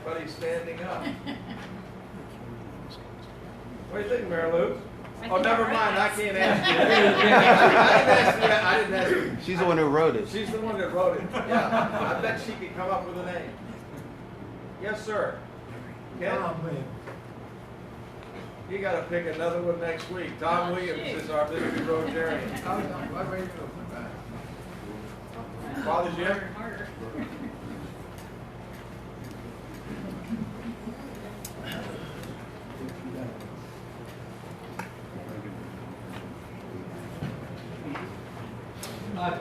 but he's standing up. What do you think, Mary Lou? Oh, never mind. I can't ask you. I didn't ask you. She's the one who wrote it. She's the one that wrote it. Yeah, I bet she could come up with a name. Yes, sir. Ken? You got to pick another one next week. Tom Williams is our visiting Rotarian. Father's yet?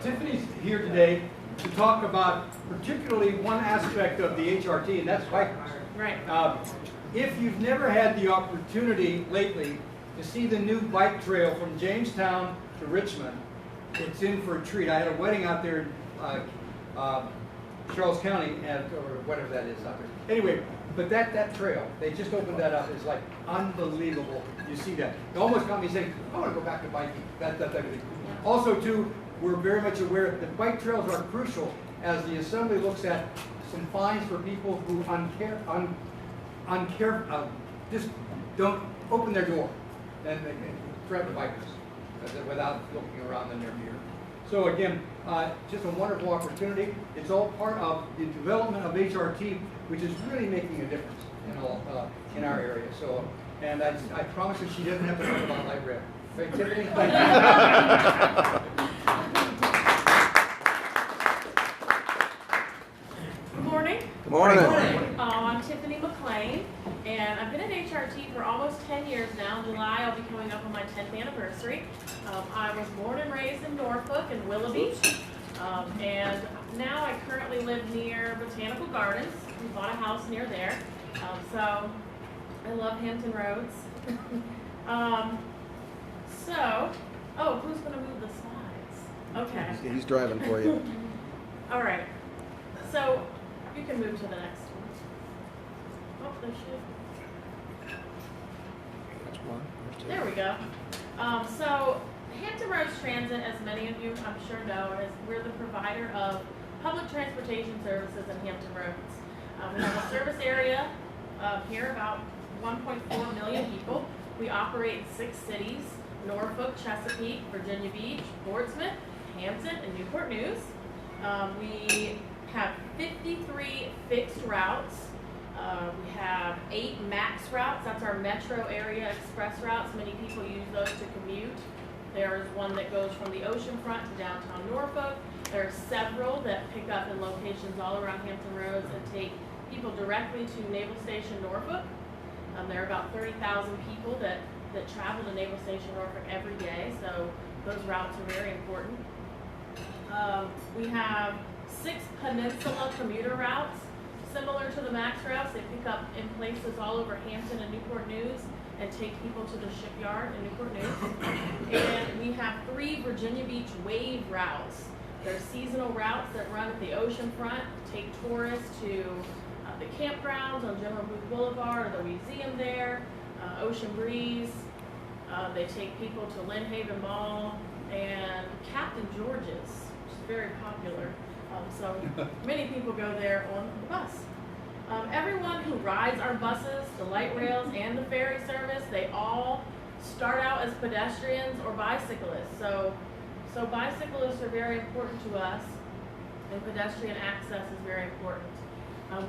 Tiffany's here today to talk about particularly one aspect of the HRT, and that's bikers. Right. If you've never had the opportunity lately to see the new bike trail from Jamestown to Richmond, it's in for a treat. I had a wedding out there in Charles County, or whatever that is out there. Anyway, but that trail, they just opened that up. It's like unbelievable. You see that. It almost got me saying, I want to go back to biking. That type of thing. Also, too, we're very much aware that bike trails are crucial as the Assembly looks at some fines for people who just don't open their door and threaten the bikers without looking around in their mirror. So again, just a wonderful opportunity. It's all part of the development of HRT, which is really making a difference in our area. So, and I promise you, she doesn't have to talk about light rail. Right, Tiffany? Thank you. Good morning. I'm Tiffany McLean, and I've been at HRT for almost 10 years now. In July, I'll be coming up on my 10th anniversary. I was born and raised in Norfolk and Willoughby, and now I currently live near Botanical Gardens. We bought a house near there, so I love Hampton roads. Who's going to move the slides? Okay. He's driving for you. All right. So you can move to the next one. Oh, there There we go. So Hampton Roads Transit, as many of you I'm sure know, we're the provider of public transportation services in Hampton Roads. We have a service area here, about 1.4 million people. We operate in 6 cities: Norfolk, Chesapeake, Virginia Beach, Portsmouth, Hampton, and Newport News. We have 53 fixed routes. We have 8 max routes. That's our metro area express routes. Many people use those to commute. There's one that goes from the ocean front to downtown Norfolk. There are several that pick up in locations all around Hampton Roads and take people directly to Naval Station Norfolk. There are about 30,000 people that travel to Naval Station Norfolk every day, so those routes are very important. We have 6 peninsula commuter routes, similar to the max routes. They pick up in places all over Hampton and Newport News and take people to the shipyard in Newport News. And we have 3 Virginia Beach wave routes. They're seasonal routes that run at the ocean front, take tourists to the campgrounds on General Booth Boulevard or the museum there, Ocean Breeze. They take people to Lynn Haven Mall and Captain George's, which is very popular. So many people go there on the bus. Everyone who rides our buses, the light rails, and the ferry service, they all start out as pedestrians or bicyclists. So bicyclists are very important to us, and pedestrian access is very important.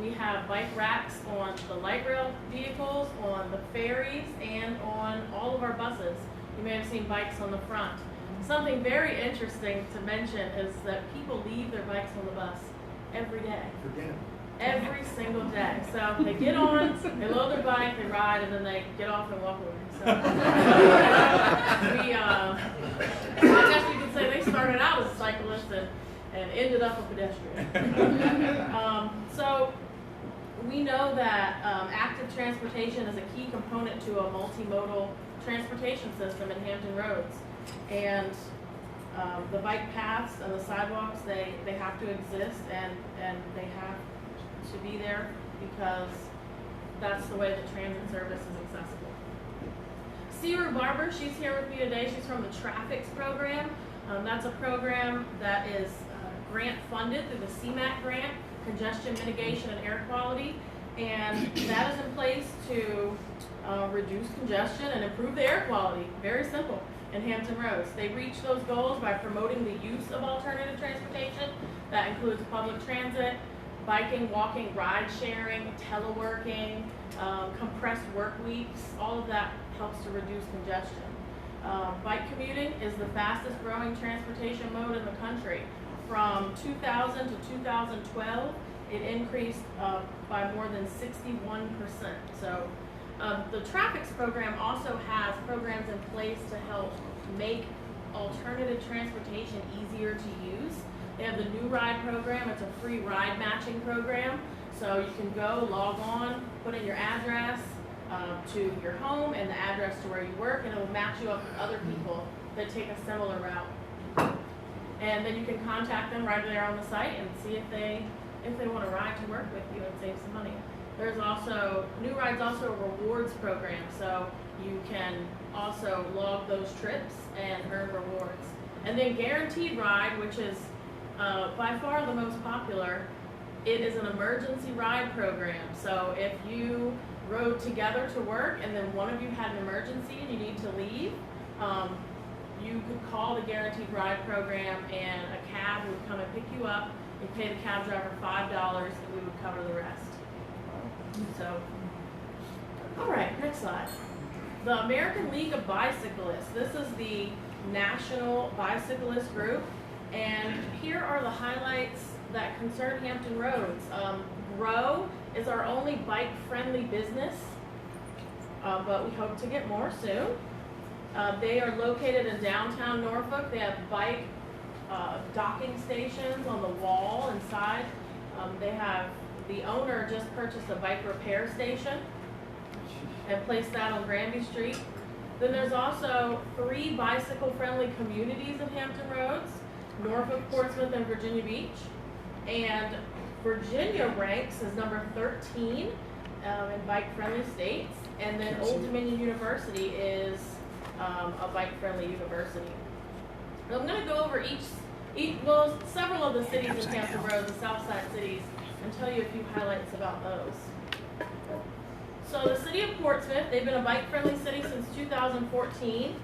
We have bike racks on the light rail vehicles, on the ferries, and on all of our buses. You may have seen bikes on the front. Something very interesting to mention is that people leave their bikes on the bus every day. Every single day. So they get on, they load their bike, they ride, and then they get off and walk away. So I guess you could say they started out as cyclists and ended up a pedestrian. So we know that active transportation is a key component to a multimodal transportation system in Hampton Roads. And the bike paths and the sidewalks, they have to exist, and they have to be there because that's the way that transit service is accessible. Sierra Barber, she's here with me today. She's from the Traffics program. That's a program that is grant funded through the CMAQ grant, Congestion Mitigation and Air Quality. And that is in place to reduce congestion and improve the air quality. Very simple. In Hampton Roads, they reach those goals by promoting the use of alternative transportation. That includes public transit, biking, walking, ride sharing, teleworking, compressed work weeks. All of that helps to reduce congestion. Bike commuting is the fastest growing transportation mode in the country. From 2000 to 2012, it increased by more than 61%. So the Traffics program also has programs in place to help make alternative transportation easier to use. They have the New Ride program. It's a free ride matching program. So you can go, log on, put in your address to your home and the address to where you work, and it will match you up with other people that take a similar route. And then you can contact them right there on the site and see if they want to ride to work with you and save some money. There's also, New Ride's also a rewards program, so you can also log those trips and earn rewards. And then Guaranteed Ride, which is by far the most popular, it is an emergency ride program. So if you rode together to work and then one of you had an emergency and you need to leave, you could call the Guaranteed Ride program and a cab would come and pick you up. You'd pay the cab driver $5 and we would cover the rest. So, all right, next slide. The American League of Bicyclists. This is the national bicyclist group, and here are the highlights that concern Hampton Roads. GROW is our only bike-friendly business, but we hope to get more soon. They are located in downtown Norfolk. They have bike docking stations on the wall inside. The owner just purchased a bike repair station and placed that on Granby Street. Then there's also 3 bicycle-friendly communities in Hampton Roads: Norfolk, Portsmouth, and Virginia Beach. And Virginia ranks as number 13 in bike-friendly states. And then Old Dominion University is a bike-friendly university. So I'm going to go over several of the cities in Hampton Roads, the South Side cities, and tell you a few highlights about those. So the city of Portsmouth, they've been a bike-friendly city since 2014.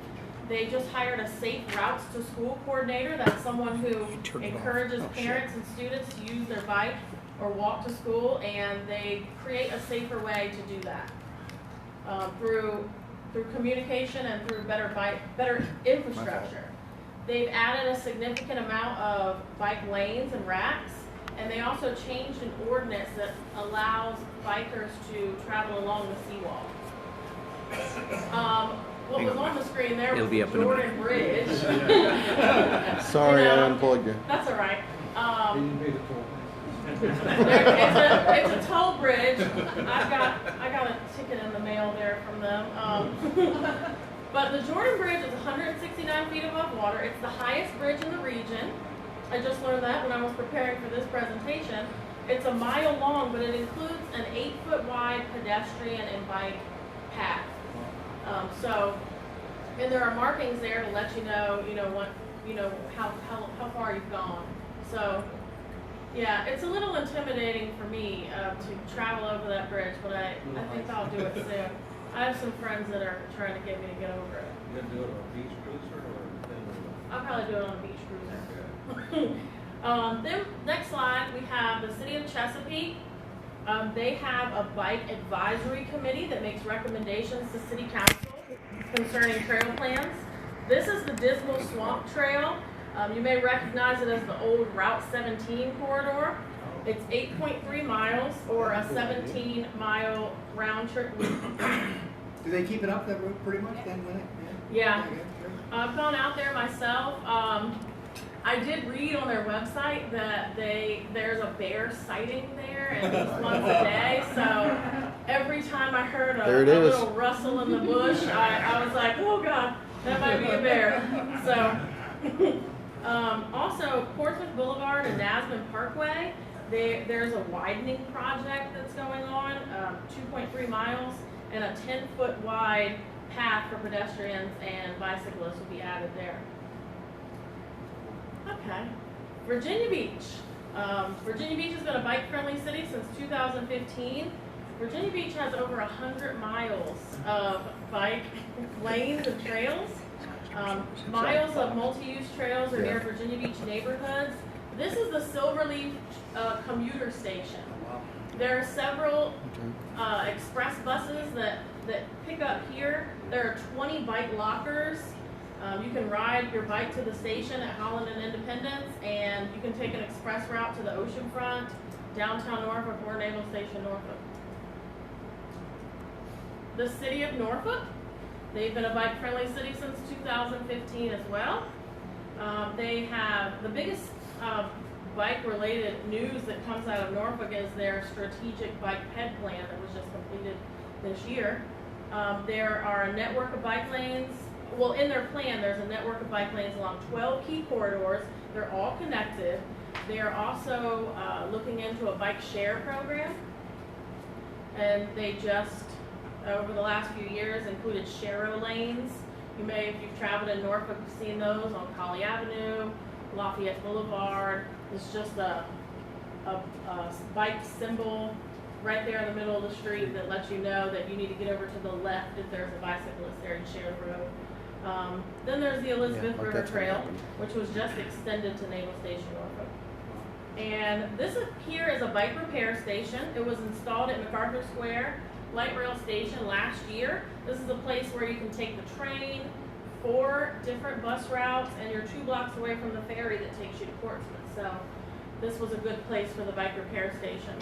They just hired a safe routes to school coordinator. That's someone who encourages parents and students to use their bike or walk to school, and they create a safer way to do that through communication and through better infrastructure. They've added a significant amount of bike lanes and racks, and they also changed an ordinance that allows bikers to travel along the seawall. What was on the screen there was the Jordan Bridge. Sorry, I unplugged you. That's all right. He didn't pay the toll. It's a toll bridge. I got a ticket in the mail there from them. But the Jordan Bridge is 169 feet above water. It's the highest bridge in the region. I just learned that when I was preparing for this presentation. It's a mile long, but it includes an 8-foot wide pedestrian and bike path. And there are markings there to let you know, how far you've gone. So, yeah, it's a little intimidating for me to travel over that bridge, but I think I'll do it soon. I have some friends that are trying to get me to get over it. You gonna do it on a beach cruiser or? I'll probably do it on a beach cruiser. Then next slide, we have the city of Chesapeake. They have a bike advisory committee that makes recommendations to city council concerning trail plans. This is the Dismal Swamp Trail. You may recognize it as the old Route 17 corridor. It's 8.3 miles or a 17-mile round trip. Do they keep it up that route pretty much then? Yeah. I've gone out there myself. I did read on their website that there's a bear sighting there at least once a day. So every time I heard a little rustle in the bush, I was like, oh God, that might be a bear. So also Portsmouth Boulevard and Nasman Parkway, there's a widening project that's going on, 2.3 miles, and a 10-foot wide path for pedestrians and bicyclists will be added there. Okay, Virginia Beach. Virginia Beach has been a bike-friendly city since 2015. Virginia Beach has over 100 miles of bike lanes and trails. Miles of multi-use trails are near Virginia Beach neighborhoods. This is the Silverleaf commuter station. There are several express buses that pick up here. There are 20 bike lockers. You can ride your bike to the station at Holland and Independence, and you can take an express route to the oceanfront, downtown Norfolk, or Naval Station, Norfolk. The city of Norfolk, they've been a bike-friendly city since 2015 as well. They have the biggest bike-related news that comes out of Norfolk is their strategic bike ped plan that was just completed this year. There are a network of bike lanes. Well, in their plan, there's a network of bike lanes along 12 key corridors. They're all connected. They are also looking into a bike share program. And they just, over the last few years, included Sharo lanes. You may, if you've traveled in Norfolk, you've seen those on Colley Avenue, Lafayette Boulevard. It's just a bike symbol right there in the middle of the street that lets you know that you need to get over to the left if there's a bicyclist there in Share Road. Then there's the Elizabeth River Trail, which was just extended to Naval Station, Norfolk. And this here is a bike repair station. It was installed at MacArthur Square Light Rail Station last year. This is a place where you can take the train, 4 different bus routes, and you're 2 blocks away from the ferry that takes you to Portsmouth. So this was a good place for the bike repair station.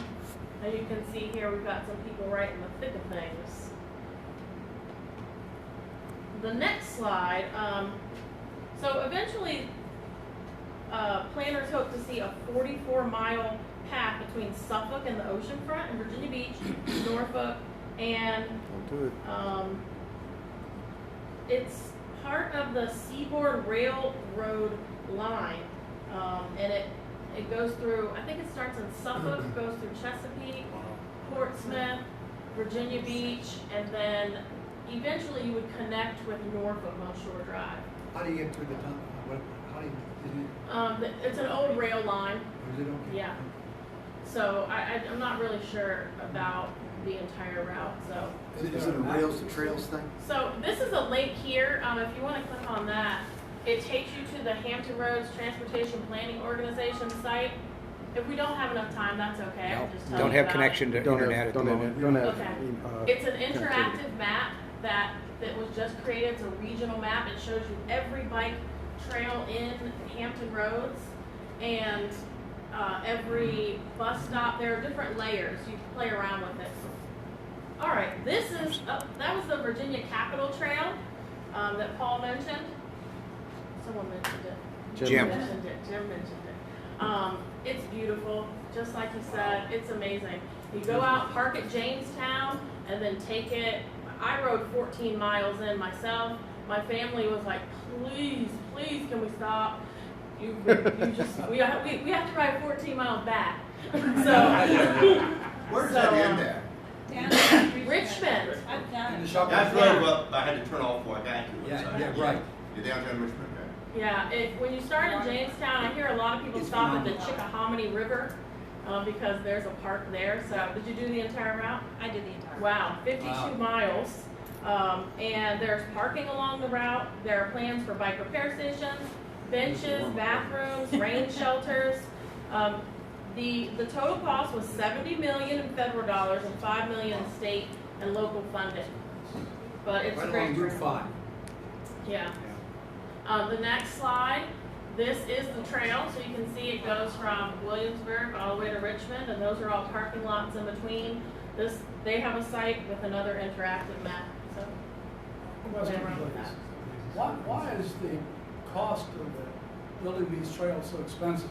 As you can see here, we've got some people right in the thick of things. The next slide, so eventually planners hope to see a 44-mile path between Suffolk and the oceanfront in Virginia Beach, Norfolk, and it's part of the Seaboard Railroad line, and it goes through, I think it starts in Suffolk, goes through Chesapeake, Portsmouth, Virginia Beach, and then eventually you would connect with Norfolk on Shore Drive. How do you get through the tunnel? How do you, It's an old rail line. is it okay? Yeah. So I'm not really sure about the entire route. So. Is it a rails to trails thing? So this is a link here. If you want to click on that, it takes you to the Hampton Roads Transportation Planning Organization site. If we don't have enough time, that's okay. I can just tell Don't you have about connection to internet at the moment. Okay. It's an interactive map that was just created. It's a regional map. It shows you every bike trail in Hampton Roads and every bus stop. There are different layers. You can play around with it. All right, this is that was the Virginia Capitol Trail that Paul mentioned. Someone mentioned it. Jim. Mentioned it. Jim mentioned it. It's beautiful, just like you said. It's amazing. You go out, park at Jamestown, and then take it. I rode 14 miles in myself. My family was like, please, can we stop? We have to ride 14 miles back. So, Where's that end at? Richmond. In the shop. That's road up, I had to turn off before I got to it. Yeah, right. You're downtown Richmond, right? Yeah, when you start in Jamestown, I hear a lot of people stop at the Chickahominy River because there's a park there. So, did you do the entire route? I did the entire route. Wow, 52 miles. And there's parking along the route. There are plans for bike repair stations, benches, bathrooms, rain shelters. The total cost was $70 million in federal dollars and $5 million in state and local funding. But it's Right great. along Route 5. Yeah. The next slide. This is the trail, so you can see it goes from Williamsburg all the way to Richmond, and those are all parking lots in between. They have a site with another interactive map. So play around with that. Why is the cost of building these trails so expensive?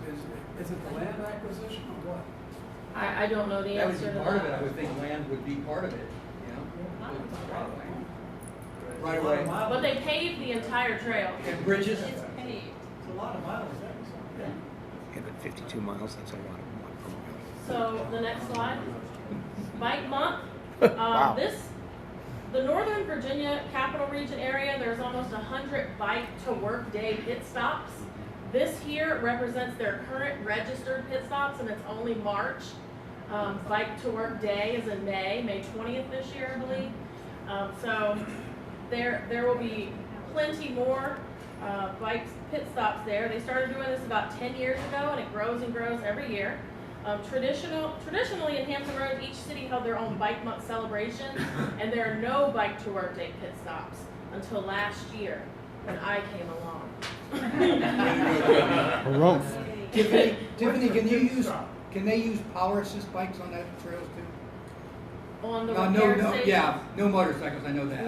Is it the land acquisition or what? I don't know the That would answer be to part of it. I that. would think land would be part of it, you know? Right away. But they paved the entire trail. And bridges? It's paved. It's a lot of miles there. Yeah, but 52 miles, that's a lot of miles. So the next slide. Bike month. Wow. The Northern Virginia Capital Region area, there's almost 100 bike to work day pit stops. This here represents their current registered pit stops, and it's only March. Bike to Work Day is in May 20th this year, I believe. So there will be plenty more bike pit stops there. They started doing this about 10 years ago, and it grows and grows every year. Traditionally in Hampton Roads, each city held their own Bike Month celebration, and there are no Bike to Work Day pit stops until last year when I came along. Tiffany, can they use power assist bikes on that trails too? On the No, repair stations? yeah, no motorcycles, I know that.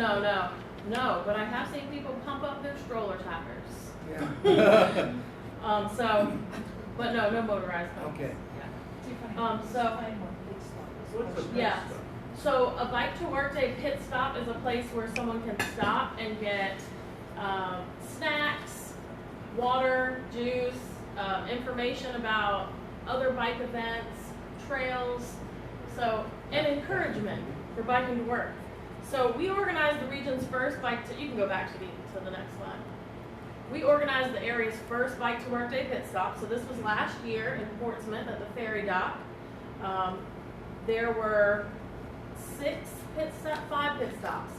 No, but I have seen people pump up their stroller tires. Yeah. But no motorized bikes. Okay. Yeah. So a Bike to Work Day pit stop is a place where someone can stop and get snacks, water, juice, information about other bike events, trails, and encouragement for biking to work. So we organized the region's first you can go back to the next slide. We organized the area's first Bike to Work Day pit stop. So this was last year in Portsmouth at the ferry dock. There were 5 pit stops.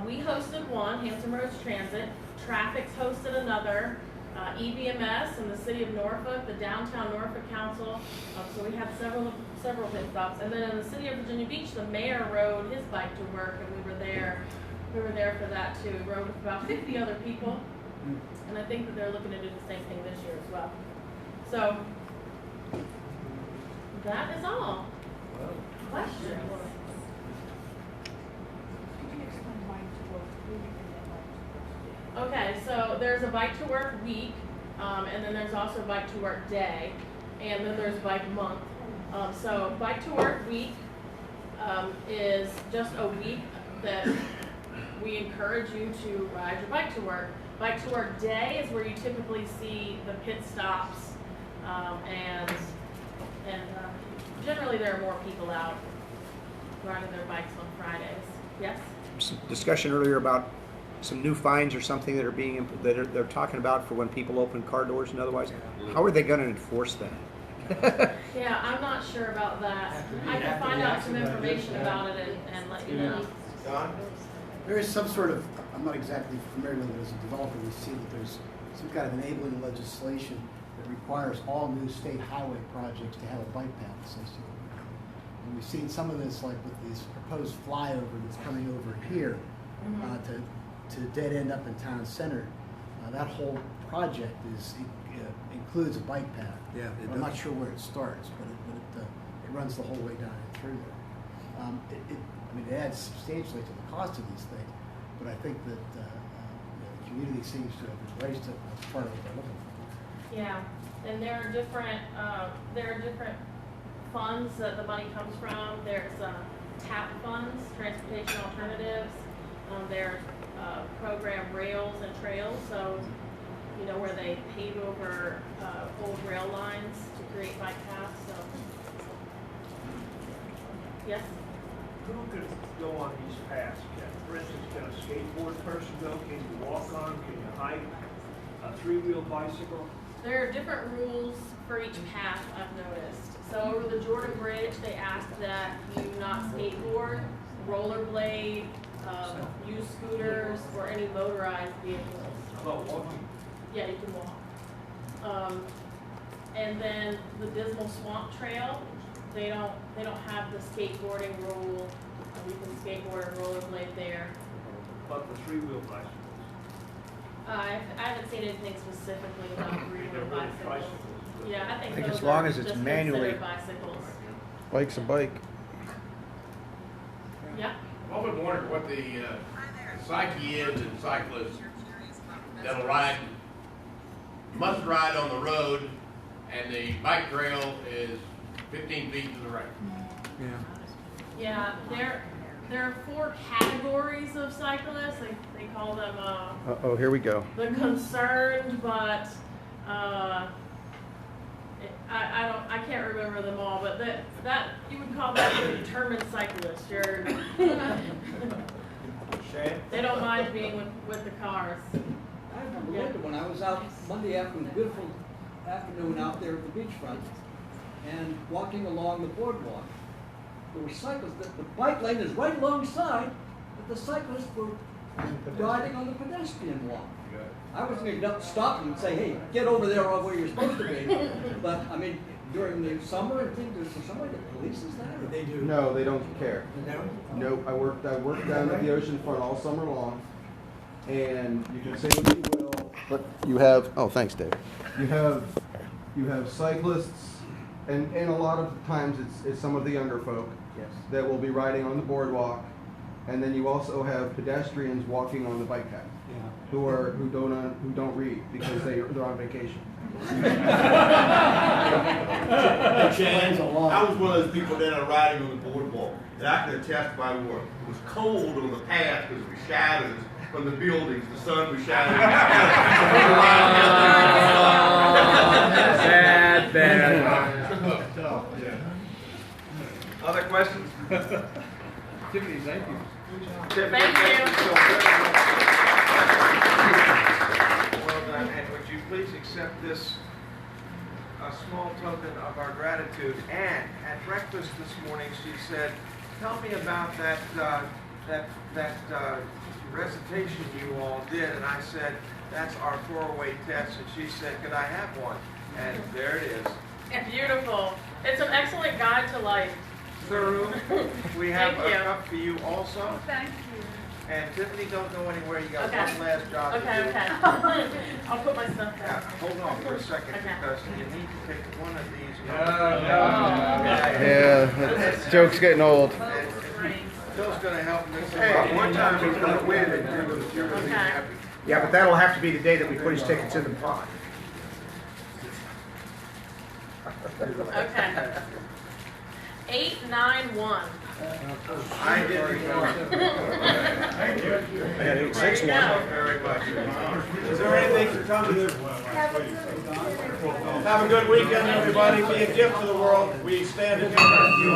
We hosted one, Hampton Roads Transit. Traffic's hosted another. EBMS in the city of Norfolk, the downtown Norfolk Council. So we had several pit stops. And then in the city of Virginia Beach, the mayor rode his bike to work, and we were there. We were there for that too. Rode with about 50 other people. And I think that they're looking to do the same thing this year as well. So that is all. Questions? Okay, so there's a Bike to Work week, and then there's also Bike to Work Day, and then there's Bike Month. So Bike to Work week is just a week that we encourage you to ride your bike to work. Bike to Work Day is where you typically see the pit stops, and generally there are more people out riding their bikes on Fridays. Yes? Some discussion earlier about some new fines or something that are being they're talking about for when people open car doors and otherwise. How are they going to enforce that? Yeah, I'm not sure about that. I can find out some information about it and let you know. Don? There is some sort of, I'm not exactly familiar with it as a developer, we see that there's some kind of enabling legislation that requires all new state highway projects to have a bike path associated with it. And we've seen some of this like with this proposed flyover that's coming over here to dead end up in town center. That whole project includes a bike path. Yeah, it I'm not does. sure where it starts, but it runs the whole way down and through there. It adds substantially to the cost of these things, but I think that the community seems to have embraced it as part of what they're looking for. Yeah, and there are different funds that the money comes from. There's TAP funds, Transportation Alternatives. There's program Rails and Trails, so where they pave over old rail lines to create bike paths. So yes. Who could go on these paths? For instance, can a skateboard person go? Can you walk on? Can you hike? A three-wheel bicycle? There are different rules for each path, I've noticed. So over the Jordan Bridge, they ask that you not skateboard, rollerblade, use scooters, or any motorized vehicles. How about walking? Yeah, you can walk. And then the Dismal Swamp Trail, they don't have the skateboarding rule. You can skateboard and rollerblade there. About the three-wheel bicycles? I haven't seen anything specifically about three-wheel bicycles. Yeah, I think as those long are as it's just manually- considered bicycles. Bike's a bike. Yeah. I've often wondered what the psyche is in cyclists that'll must ride on the road, and the bike trail is 15 feet to the right. Yeah, there are 4 categories of cyclists. They call them Oh, here we go. the concerned, but I can't remember them all. But that you would call that a determined cyclist. They don't mind being with the cars. I remember Linda when I was out Monday afternoon, beautiful afternoon out there at the beachfront. and walking along the boardwalk. There were cyclists, the bike lane is right alongside, but the cyclists were riding on the pedestrian walk. I was gonna stop them and say, hey, get over there where you're supposed to be. But, I mean, during the summer and things, is there somebody that polices that? Or They do. No, they don't care. They don't? Nope, I worked down at the ocean front all summer long, and you can say what you will, but you have, oh, thanks, Dave. You have cyclists, and a lot of times it's some of the younger folk that will be riding on the boardwalk, and then you also have pedestrians walking on the bike path who don't read because they're on vacation. I was one of those people that are riding on the boardwalk, and I can attest by the word. It was cold on the path because of the shadows from the buildings. The sun was shining. Bad. Other questions? Tiffany, thank you. Tiffany, Thank you. so very much. Well done, and would you please accept this small token of our gratitude? And at breakfast this morning, she said, "Tell me about that recitation you all did." And I said, "That's our 4-way test." And she said, "Could I have one?" And there it is. Beautiful. It's an excellent guide to life. Thorough. We have Thank you. a cup for you also. Thank you. And Tiffany, don't go anywhere. You got Okay. one last job to do. Okay. I'll put my stuff Yeah, down. hold on for a second Okay. because you need to take one of these. Yeah, that joke's getting old. Phil's gonna help me. Hey, one time he's gonna win and you're gonna be happy. Yeah, but that'll have to be the day that we put his tickets in the pot. Okay. 891. I did before. Thank you. There you go. Very much. Is there anything to come to this? Have a good weekend, everybody. Be a gift to the world. We stand in your rescue.